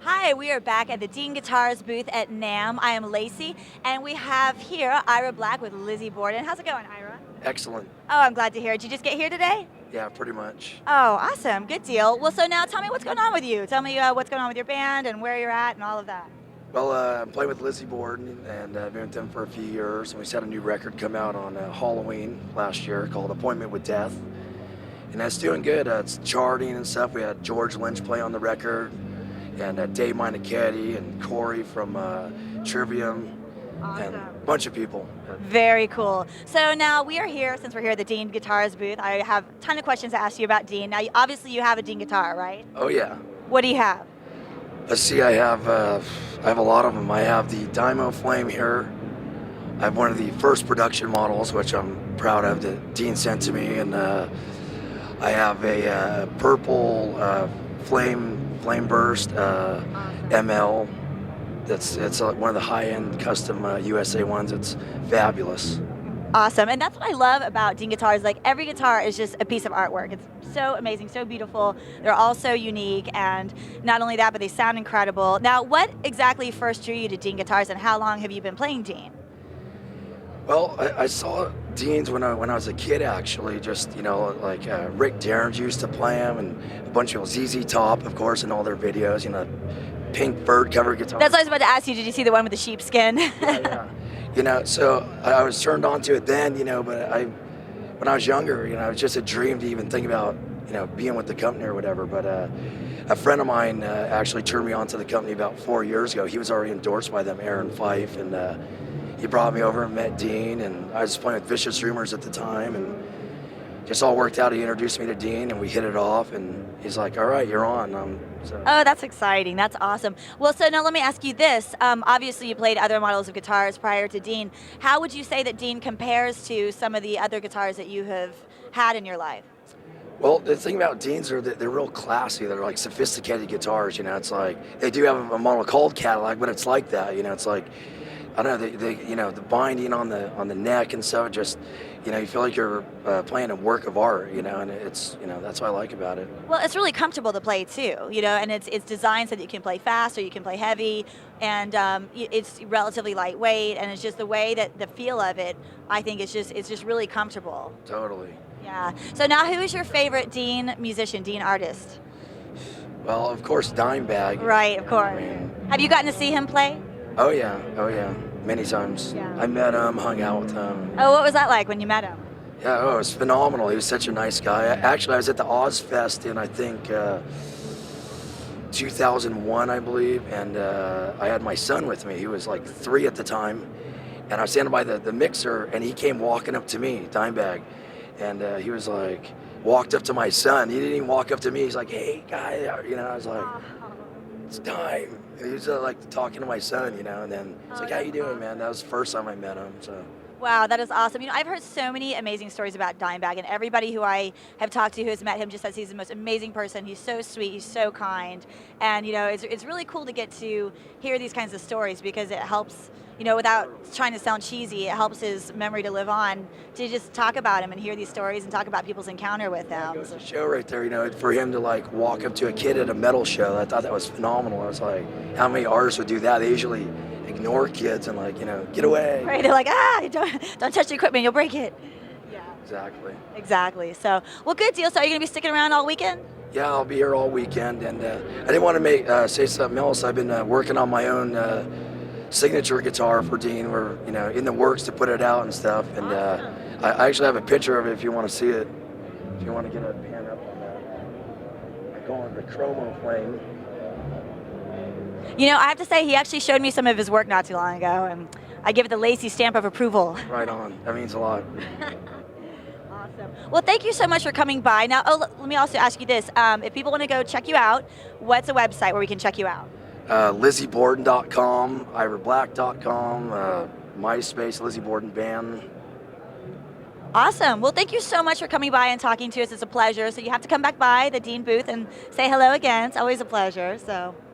Hi, we are back at the Dean Guitars booth at Namm. I am Lacey, and we have here Ira Black with Lizzy Borden. How's it going, Ira? Excellent. Oh, I'm glad to hear it. Did you just get here today? Yeah, pretty much. Oh, awesome. Good deal. Well, so now tell me what's going on with you. Tell me what's going on with your band and where you're at and all of that. Well, I'm playing with Lizzy Borden, and I've been with them for a few years. And we just had a new record come out on Halloween last year called Appointment with Death. And that's doing good. It's charting and stuff. We had George Lynch play on the record, and Dave Minechetti and Corey from Trivium, and a bunch of people. Very cool. So now we are here, since we're here at the Dean Guitars booth, I have a ton of questions to ask you about Dean. Now, obviously you have a Dean guitar, right? Oh, yeah. What do you have? Let's see, I have a lot of them. I have the Dymo Flame here. I have one of the first production models, which I'm proud of, that Dean sent to me, and I have a purple flame burst ML. It's one of the high-end custom USA ones. It's fabulous. Awesome, and that's what I love about Dean guitars. Like, every guitar is just a piece of artwork. It's so amazing, so beautiful. They're all so unique, and not only that, but they sound incredible. Now, what exactly first drew you to Dean guitars, and how long have you been playing Dean? Well, I saw Dean's when I was a kid, actually. Just, like Rick Derringer used to play them, and a bunch of ZZ Top, of course, in all their videos. Pink bird cover guitar. That's what I was about to ask you. Did you see the one with the sheepskin? Yeah. So I was turned on to it then, but when I was younger, it was just a dream to even think about, being with the company or whatever. But a friend of mine actually turned me on to the company about 4 years ago. He was already endorsed by them, Aaron Fife, and he brought me over and met Dean, and I was playing with Vicious Rumors at the time, and just all worked out. He introduced me to Dean, and we hit it off, and he's like, all right, you're on. Oh, that's exciting. That's awesome. Well, so now let me ask you this. Obviously, you played other models of guitars prior to Dean. How would you say that Dean compares to some of the other guitars that you have had in your life? Well, the thing about Dean's are that they're real classy. They're like sophisticated guitars, It's like, they do have a model called Cadillac, but it's like that, It's like, I don't know, the binding on the neck and so just, you feel like you're playing a work of art, and it's, that's what I like about it. Well, it's really comfortable to play too, and it's designed so that you can play fast or you can play heavy, and it's relatively lightweight, and it's just the way that the feel of it, I think it's just really comfortable. Totally. Yeah. So now, who is your favorite Dean musician, Dean artist? Well, of course, Dimebag. Right, of course. Have you gotten to see him play? Oh yeah, many times. Yeah. I met him, hung out with him. Oh, what was that like when you met him? Yeah, it was phenomenal. He was such a nice guy. Actually, I was at the Ozfest in, I think, 2001, I believe, and I had my son with me. He was like 3 at the time, and I was standing by the mixer, and he came walking up to me, Dimebag, and he was like, walked up to my son. He didn't even walk up to me. He's like, hey, guy, I was like, it's time. He was like talking to my son, and then it's like, how you doing, man? That was the first time I met him, so. Wow, that is awesome. I've heard so many amazing stories about Dimebag, and everybody who I have talked to who has met him just says he's the most amazing person. He's so sweet, he's so kind, and it's really cool to get to hear these kinds of stories because it helps, without trying to sound cheesy, it helps his memory to live on, to just talk about him and hear these stories and talk about people's encounter with them. It was a show right there, for him to like walk up to a kid at a metal show. I thought that was phenomenal. I was like, how many artists would do that? They usually ignore kids and like, get away. Right, they're like, don't touch the equipment, you'll break it. Yeah. Exactly. So, well, good deal. So are you going to be sticking around all weekend? Yeah, I'll be here all weekend, and I didn't want to say something else. I've been working on my own signature guitar for Dean. We're, in the works to put it out and stuff, and I actually have a picture of it if you want to see it. If you want to get a pan up on that. I call it the Chromo Flame. I have to say, he actually showed me some of his work not too long ago, and I give it the Lacey stamp of approval. Right on. That means a lot. Awesome. Well, thank you so much for coming by. Now, let me also ask you this. If people want to go check you out, what's a website where we can check you out? LizzyBorden.com, IraBlack.com, MySpace, Lizzy Borden Band. Awesome. Well, thank you so much for coming by and talking to us. It's a pleasure. So you have to come back by the Dean booth and say hello again. It's always a pleasure. So.